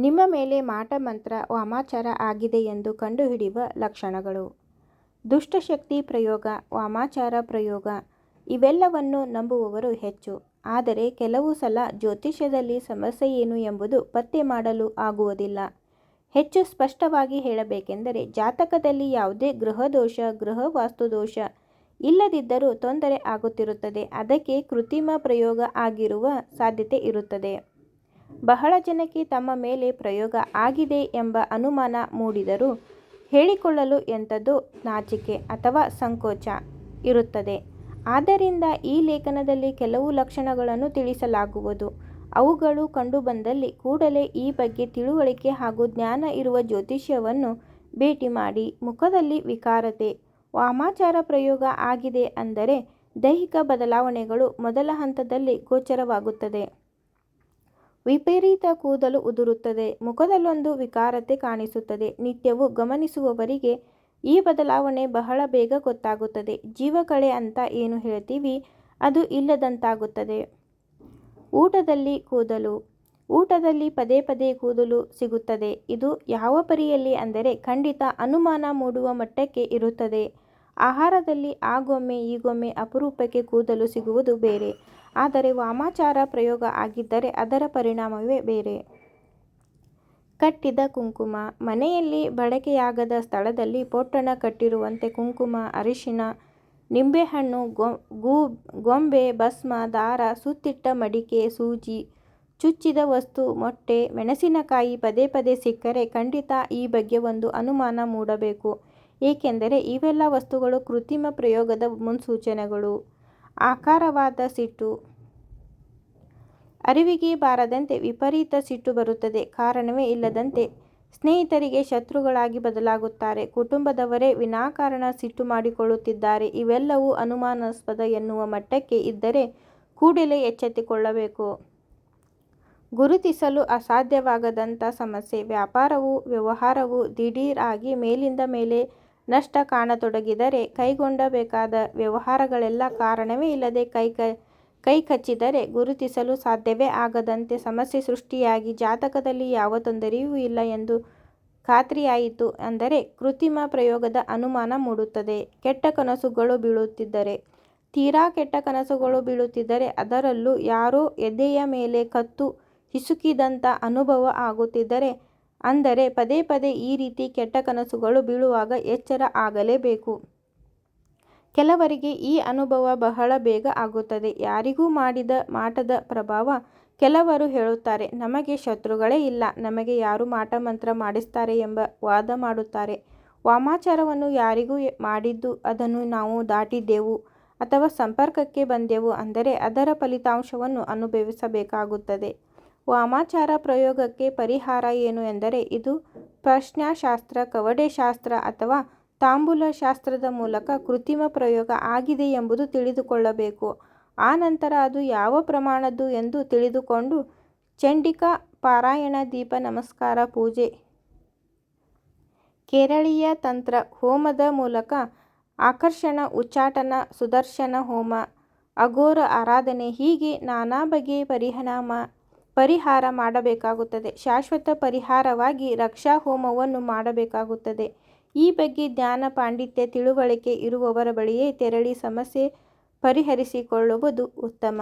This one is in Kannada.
ನಿಮ್ಮ ಮೇಲೆ ಮಾಟಮಂತ್ರ ವಾಮಾಚಾರ ಆಗಿದೆ ಎಂದು ಕಂಡುಹಿಡಿಯುವ ಲಕ್ಷಣಗಳು. ದುಷ್ಟಶಕ್ತಿ ಪ್ರಯೋಗ, ವಾಮಾಚಾರ ಪ್ರಯೋಗ ಇವೆಲ್ಲವನ್ನು ನಂಬುವವರು ಹೆಚ್ಚು. ಆದರೆ ಕೆಲವು ಸಲ ಜ್ಯೋತಿಷ್ಯದಲ್ಲಿ ಸಮಸ್ಯೆ ಏನು ಎಂಬುದು ಪತ್ತೆ ಮಾಡಲು ಆಗುವುದಿಲ್ಲ. ಹೆಚ್ಚು ಸ್ಪಷ್ಟವಾಗಿ ಹೇಳಬೇಕೆಂದರೆ ಜಾತಕದಲ್ಲಿ ಯಾವುದೇ ಗೃಹದೋಷ, ಗೃಹ ವಾಸ್ತುದೋಷ ಇಲ್ಲದಿದ್ದರೂ ತೊಂದರೆ ಆಗುತ್ತಿರುತ್ತದೆ. ಅದಕ್ಕೆ ಕೃತ್ರಿಮ ಪ್ರಯೋಗ ಆಗಿರುವ ಸಾಧ್ಯತೆ ಇರುತ್ತದೆ. ಬಹಳ ಜನಕ್ಕೆ ತಮ್ಮ ಮೇಲೆ ಪ್ರಯೋಗ ಆಗಿದೆ ಎಂಬ ಅನುಮಾನ ಮೂಡಿದರೂ ಹೇಳಿಕೊಳ್ಳಲು ಎಂಥದೋ ನಾಚಿಕೆ ಅಥವಾ ಸಂಕೋಚ ಇರುತ್ತದೆ. ಆದ್ದರಿಂದ ಈ ಲೇಖನದಲ್ಲಿ ಕೆಲವು ಲಕ್ಷಣಗಳನ್ನು ತಿಳಿಸಲಾಗುವುದು. ಅವುಗಳು ಕಂಡುಬಂದಲ್ಲಿ ಕೂಡಲೇ ಈ ಬಗ್ಗೆ ತಿಳುವಳಿಕೆ ಹಾಗೂ ಜ್ಞಾನ ಇರುವ ಜ್ಯೋತಿಷ್ಯವನ್ನು ಭೇಟಿ ಮಾಡಿ. ಮುಖದಲ್ಲಿ ವಿಕಾರತೆ, ವಾಮಾಚಾರ ಪ್ರಯೋಗ ಆಗಿದೆ ಅಂದರೆ ದೈಹಿಕ ಬದಲಾವಣೆಗಳು ಮೊದಲ ಹಂತದಲ್ಲಿ ಗೋಚರವಾಗುತ್ತದೆ. ವಿಪರೀತ ಕೂದಲು ಉದುರುತ್ತದೆ, ಮುಖದಲ್ಲೊಂದು ವಿಕಾರತೆ ಕಾಣಿಸುತ್ತದೆ. ನಿತ್ಯವೂ ಗಮನಿಸುವವರಿಗೆ ಈ ಬದಲಾವಣೆ ಬಹಳ ಬೇಗ ಗೊತ್ತಾಗುತ್ತದೆ. ಜೀವಕಳೆ ಅಂತ ಏನು ಹೇಳ್ತೀವಿ ಅದು ಇಲ್ಲದಂತಾಗುತ್ತದೆ. ಊಟದಲ್ಲಿ ಕೂದಲು, ಊಟದಲ್ಲಿ ಪದೇ ಪದೇ ಕೂದಲು ಸಿಗುತ್ತದೆ. ಇದು ಯಾವ ಪರಿಯಲ್ಲಿ ಅಂದರೆ ಖಂಡಿತ ಅನುಮಾನ ಮೂಡುವ ಮಟ್ಟಕ್ಕೆ ಇರುತ್ತದೆ. ಆಹಾರದಲ್ಲಿ ಆಗೊಮ್ಮೆ ಈಗೊಮ್ಮೆ ಅಪರೂಪಕ್ಕೆ ಕೂದಲು ಸಿಗುವುದು ಬೇರೆ. ಆದರೆ ವಾಮಾಚಾರ ಪ್ರಯೋಗ ಆಗಿದ್ದರೆ ಅದರ ಪರಿಣಾಮವೇ ಬೇರೆ. ಕಟ್ಟಿದ ಕುಂಕುಮ, ಮನೆಯಲ್ಲಿ ಬಳಕೆಯಾಗದ ಸ್ಥಳದಲ್ಲಿ ಪೊಟ್ಟಣ ಕಟ್ಟಿರುವಂತೆ ಕುಂಕುಮ, ಅರಿಶಿಣ, ನಿಂಬೆಹಣ್ಣು, ಗೊಂಬೆ, ಭಸ್ಮ, ದಾರ, ಸುತ್ತಿಟ್ಟ ಮಡಿಕೆ, ಸೂಜಿ, ಚುಚ್ಚಿದ ವಸ್ತು, ಮೊಟ್ಟೆ, ಮೆಣಸಿನಕಾಯಿ ಪದೇ ಪದೇ ಸಿಕ್ಕರೆ ಖಂಡಿತ ಈ ಬಗ್ಗೆ ಒಂದು ಅನುಮಾನ ಮೂಡಬೇಕು. ಏಕೆಂದರೆ ಇವೆಲ್ಲ ವಸ್ತುಗಳು ಕೃತ್ರಿಮ ಪ್ರಯೋಗದ ಮುನ್ಸೂಚನೆಗಳು. ಆಕಾರವಾದ ಸಿಟ್ಟು, ಅರಿವಿಗೆ ಬಾರದಂತೆ ವಿಪರೀತ ಸಿಟ್ಟು ಬರುತ್ತದೆ. ಕಾರಣವೇ ಇಲ್ಲದಂತೆ ಸ್ನೇಹಿತರಿಗೆ ಶತ್ರುಗಳಾಗಿ ಬದಲಾಗುತ್ತಾರೆ. ಕುಟುಂಬದವರೇ ವಿನಾಕಾರಣ ಸಿಟ್ಟು ಮಾಡಿಕೊಳ್ಳುತ್ತಿದ್ದಾರೆ. ಇವೆಲ್ಲವೂ ಅನುಮಾನಾಸ್ಪದ ಎನ್ನುವ ಮಟ್ಟಕ್ಕೆ ಇದ್ದರೆ ಕೂಡಲೇ ಎಚ್ಚೆತ್ತುಕೊಳ್ಳಬೇಕು. ಗುರುತಿಸಲು ಅಸಾಧ್ಯವಾಗದಂಥ ಸಮಸ್ಯೆ, ವ್ಯಾಪಾರವೂ ವ್ಯವಹಾರವೂ ದಿಢೀರ್ ಆಗಿ ಮೇಲಿಂದ ಮೇಲೆ ನಷ್ಟ ಕಾಣತೊಡಗಿದರೆ, ಕೈಗೊಂಡಬೇಕಾದ ವ್ಯವಹಾರಗಳೆಲ್ಲ ಕಾರಣವೇ ಇಲ್ಲದೆ ಕೈ ಕಚ್ಚಿದರೆ, ಗುರುತಿಸಲು ಸಾಧ್ಯವೇ ಆಗದಂತೆ ಸಮಸ್ಯೆ ಸೃಷ್ಟಿಯಾಗಿ ಜಾತಕದಲ್ಲಿ ಯಾವ ತೊಂದರೆಯೂ ಇಲ್ಲ ಎಂದು ಖಾತ್ರಿಯಾಯಿತು ಅಂದರೆ ಕೃತ್ರಿಮ ಪ್ರಯೋಗದ ಅನುಮಾನ ಮೂಡುತ್ತದೆ. ಕೆಟ್ಟ ಕನಸುಗಳು ಬೀಳುತ್ತಿದ್ದರೆ, ತೀರಾ ಕೆಟ್ಟ ಕನಸುಗಳು ಬೀಳುತ್ತಿದ್ದರೆ, ಅದರಲ್ಲೂ ಯಾರೋ ಎದೆಯ ಮೇಲೆ ಕತ್ತು ಹಿಸುಕಿದಂಥ ಅನುಭವ ಆಗುತ್ತಿದ್ದರೆ, ಅಂದರೆ ಪದೇ ಪದೇ ಈ ರೀತಿ ಕೆಟ್ಟ ಕನಸುಗಳು ಬೀಳುವಾಗ ಎಚ್ಚರ ಆಗಲೇಬೇಕು. ಕೆಲವರಿಗೆ ಈ ಅನುಭವ ಬಹಳ ಬೇಗ ಆಗುತ್ತದೆ. ಯಾರಿಗೂ ಮಾಡಿದ ಮಾಟದ ಪ್ರಭಾವ. ಕೆಲವರು ಹೇಳುತ್ತಾರೆ, ನಮಗೆ ಶತ್ರುಗಳೇ ಇಲ್ಲ, ನಮಗೆ ಯಾರು ಮಾಟಮಂತ್ರ ಮಾಡಿಸ್ತಾರೆ ಎಂಬ ವಾದ ಮಾಡುತ್ತಾರೆ. ವಾಮಾಚಾರವನ್ನು ಯಾರಿಗೂ ಮಾಡಿದ್ದು ಅದನ್ನು ನಾವು ದಾಟಿದ್ದೆವು ಅಥವಾ ಸಂಪರ್ಕಕ್ಕೆ ಬಂದೆವು ಅಂದರೆ ಅದರ ಫಲಿತಾಂಶವನ್ನು ಅನುಭವಿಸಬೇಕಾಗುತ್ತದೆ. ವಾಮಾಚಾರ ಪ್ರಯೋಗಕ್ಕೆ ಪರಿಹಾರ ಏನು ಎಂದರೆ ಇದು ಪ್ರಶ್ನಾಶಾಸ್ತ್ರ, ಕವಡೆಶಾಸ್ತ್ರ ಅಥವಾ ತಾಂಬೂಲ ಶಾಸ್ತ್ರದ ಮೂಲಕ ಕೃತ್ರಿಮ ಪ್ರಯೋಗ ಆಗಿದೆ ಎಂಬುದು ತಿಳಿದುಕೊಳ್ಳಬೇಕು. ಆ ನಂತರ ಅದು ಯಾವ ಪ್ರಮಾಣದ್ದು ಎಂದು ತಿಳಿದುಕೊಂಡು ಚಂಡಿಕಾ ಪಾರಾಯಣ, ದೀಪ ನಮಸ್ಕಾರ, ಪೂಜೆ, ಕೇರಳೀಯ ತಂತ್ರ, ಹೋಮದ ಮೂಲಕ ಆಕರ್ಷಣ, ಉಚ್ಚಾಟನ, ಸುದರ್ಶನ ಹೋಮ, ಅಘೋರ ಆರಾಧನೆ ಹೀಗೆ ನಾನಾ ಬಗೆಯ ಪರಿಹಾರ ಮಾಡಬೇಕಾಗುತ್ತದೆ. ಶಾಶ್ವತ ಪರಿಹಾರವಾಗಿ ರಕ್ಷಾ ಹೋಮವನ್ನು ಮಾಡಬೇಕಾಗುತ್ತದೆ. ಈ ಬಗ್ಗೆ ಜ್ಞಾನ, ಪಾಂಡಿತ್ಯ, ತಿಳುವಳಿಕೆ ಇರುವವರ ಬಳಿಯೇ ತೆರಳಿ ಸಮಸ್ಯೆ ಪರಿಹರಿಸಿಕೊಳ್ಳುವುದು ಉತ್ತಮ.